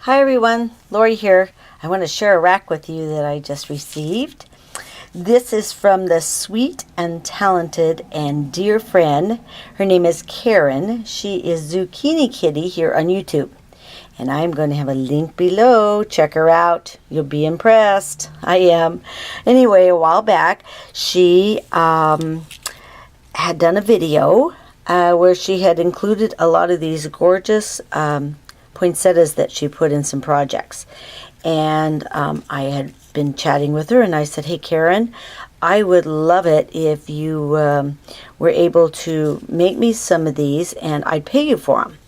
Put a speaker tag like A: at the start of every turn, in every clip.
A: Hi everyone, Laurie here. I want to share a rack with you that I just received. This is from the sweet and talented and dear friend. Her name is Karen. She is ZucchiniKitty here on YouTube. And I'm going to have a link below. Check her out. You'll be impressed. I am. Anyway, a while back, she had done a video where she had included a lot of these gorgeous poinsettias that she put in some projects. And I had been chatting with her and I said, hey Karen, I would love it if you were able to make me some of these and I'd pay you for them.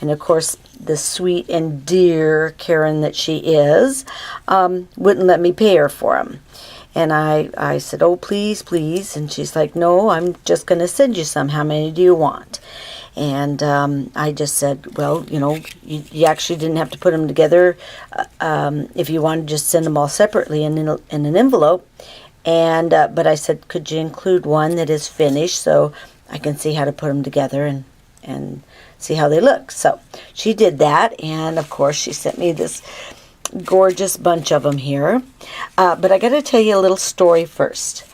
A: And of course the sweet and dear Karen that she is wouldn't let me pay her for them. And I said, oh please, please. And she's like, no, I'm just going to send you some. How many do you want? And I just said, well, you know, you actually didn't have to put them together if you wanted to just send them all separately in an envelope. And but I said, could you include one that is finished so I can see how to put them together and see how they look. So she did that, and of course she sent me this gorgeous bunch of them here. But I got to tell you a little story first.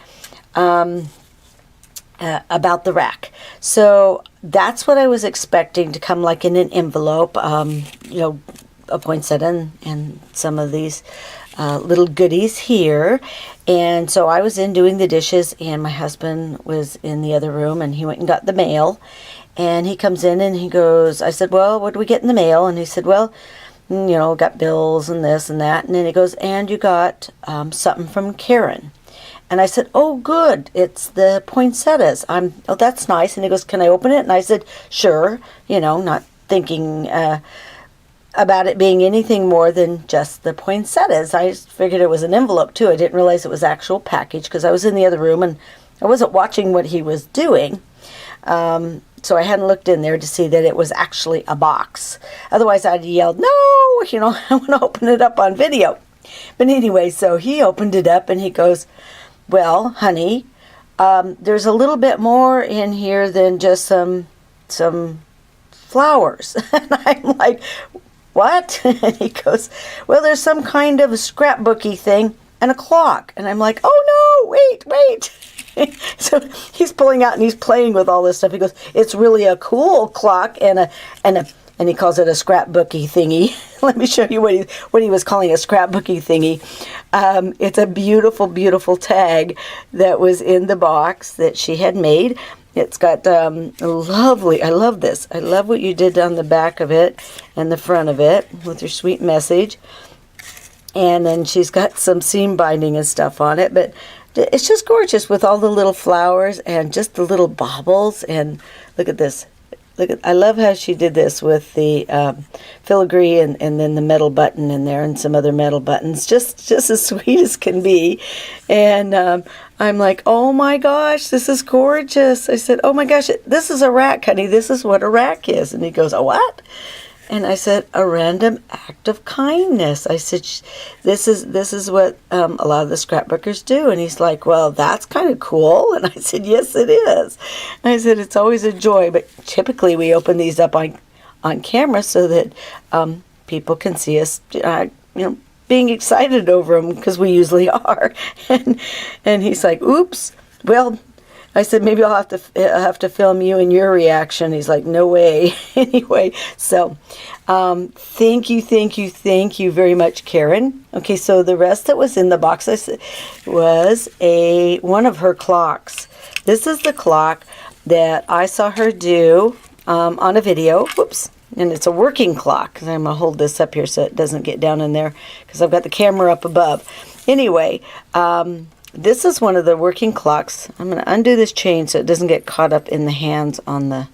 A: About the rack. So that's what I was expecting to come like in an envelope, you know, a poinsettia and some of these little goodies here. And so I was in doing the dishes and my husband was in the other room and he went and got the mail. And he comes in and he goes, I said, well, what do we get in the mail? And he said, well, you know, got bills and this and that. And then he goes, and you got something from Karen. And I said, oh, good, it's the poinsettias. Oh, that's nice. And he goes, can I open it? And I said, sure, you know, not thinking about it being anything more than just the poinsettias. I figured it was an envelope, too. I didn't realize it was actual package because I was in the other room and I wasn't watching what he was doing. So I hadn't looked in there to see that it was actually a box. Otherwise, I'd yelled, no, you know, I want to open it up on video. But anyway, so he opened it up and he goes, well, honey, there's a little bit more in here than just some flowers. And I'm like, what? And he goes, well, there's some kind of a scrapbooky thing and a clock. And I'm like, oh no, wait. So he's pulling out and he's playing with all this stuff. He goes, it's really a cool clock and he calls it a scrapbooky thingy. Let me show you what he was calling a scrapbooky thingy. It's a beautiful, beautiful tag that was in the box that she had made. It's got lovely, I love this. I love what you did on the back of it and the front of it with your sweet message. And then she's got some seam binding and stuff on it. But it's just gorgeous with all the little flowers and just the little baubles. And look at this. I love how she did this with the filigree and then the metal button in there and some other metal buttons, just as sweet as can be. And I'm like, oh my gosh, this is gorgeous. I said, oh my gosh, this is a rack, honey. This is what a rack is. And he goes, a what? And I said, a random act of kindness. I said, this is what a lot of the scrapbookers do. And he's like, well, that's kind of cool. And I said, yes, it is. And I said, it's always a joy. But typically we open these up on camera so that people can see us, you know, being excited over them because we usually are. And he's like, oops, well, I said, maybe I'll have to film you and your reaction. He's like, no way. Anyway, so thank you very much, Karen. Okay, so the rest that was in the box was one of her clocks. This is the clock that I saw her do on a video. Whoops. And it's a working clock. I'm going to hold this up here so it doesn't get down in there because I've got the camera up above. Anyway, this is one of the working clocks. I'm going to undo this chain so it doesn't get caught up in the hands on the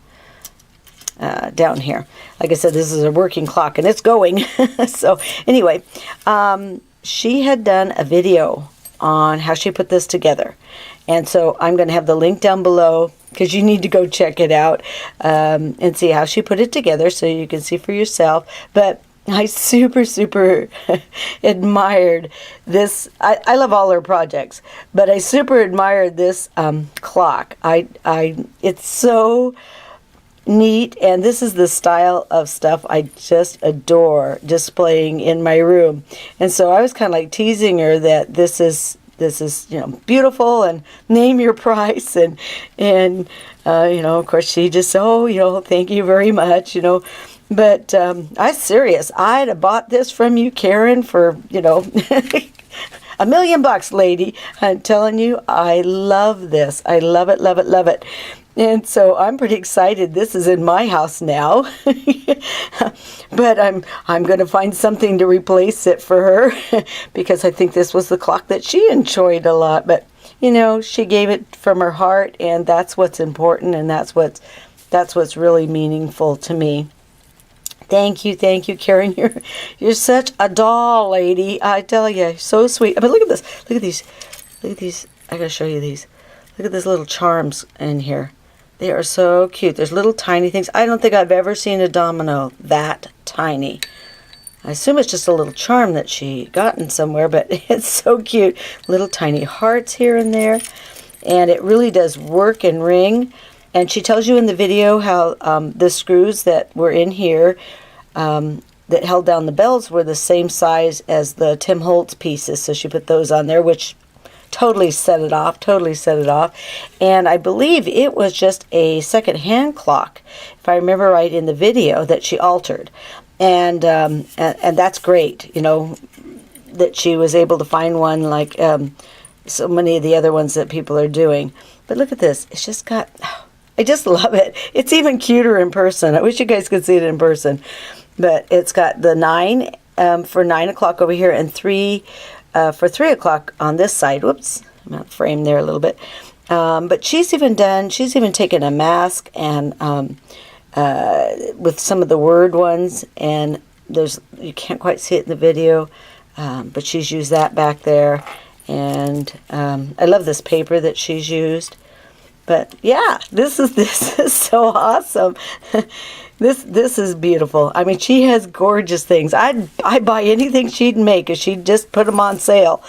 A: down here. Like I said, this is a working clock and it's going. So anyway, she had done a video on how she put this together. And so I'm going to have the link down below because you need to go check it out and see how she put it together so you can see for yourself. But I super admired this. I love all her projects, but I super admired this clock. It's so neat, and this is the style of stuff I just adore displaying in my room. And so I was kind of like teasing her that this is beautiful, and name your price, and of course she just, thank you very much, but I'm serious. I'd have bought this from you, Karen, for $1 million, lady. I'm telling you, I love this. I love it, love it, love it. And so I'm pretty excited. This is in my house now. But I'm going to find something to replace it for her because I think this was the clock that she enjoyed a lot. But she gave it from her heart, and that's what's important, and that's what's really meaningful to me. Thank you, Karen. You're such a doll, lady. I tell you, so sweet. But look at this. Look at these. I gotta show you these. Look at these little charms in here. They are so cute. There's little tiny things. I don't think I've ever seen a domino that tiny. I assume it's just a little charm that she gotten somewhere, but it's so cute. Little tiny hearts here and there. And it really does work and ring. And she tells you in the video how the screws that were in here that held down the bells were the same size as the Tim Holtz pieces. So she put those on there, which totally set it off. And I believe it was just a second-hand clock, if I remember right in the video, that she altered. And that's great, that she was able to find one like so many of the other ones that people are doing. But look at this. It's just got... I just love it. It's even cuter in person. I wish you guys could see it in person. But it's got the 9 for 9 o'clock over here, and 3 for 3 o'clock on this side. Whoops, I'm out of frame there a little bit. But she's even taken a mask and with some of the word ones, and you can't quite see it in the video, but she's used that back there. And I love this paper that she's used. But yeah, this is so awesome. This is beautiful. I mean, she has gorgeous things. I'd buy anything she'd make if she'd just put them on sale.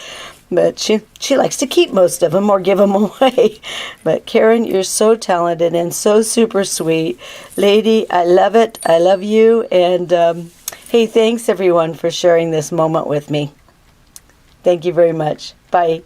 A: But she likes to keep most of them or give them away. But Karen, you're so talented and so super sweet. Lady, I love it. I love you. And hey, thanks everyone for sharing this moment with me. Thank you very much. Bye.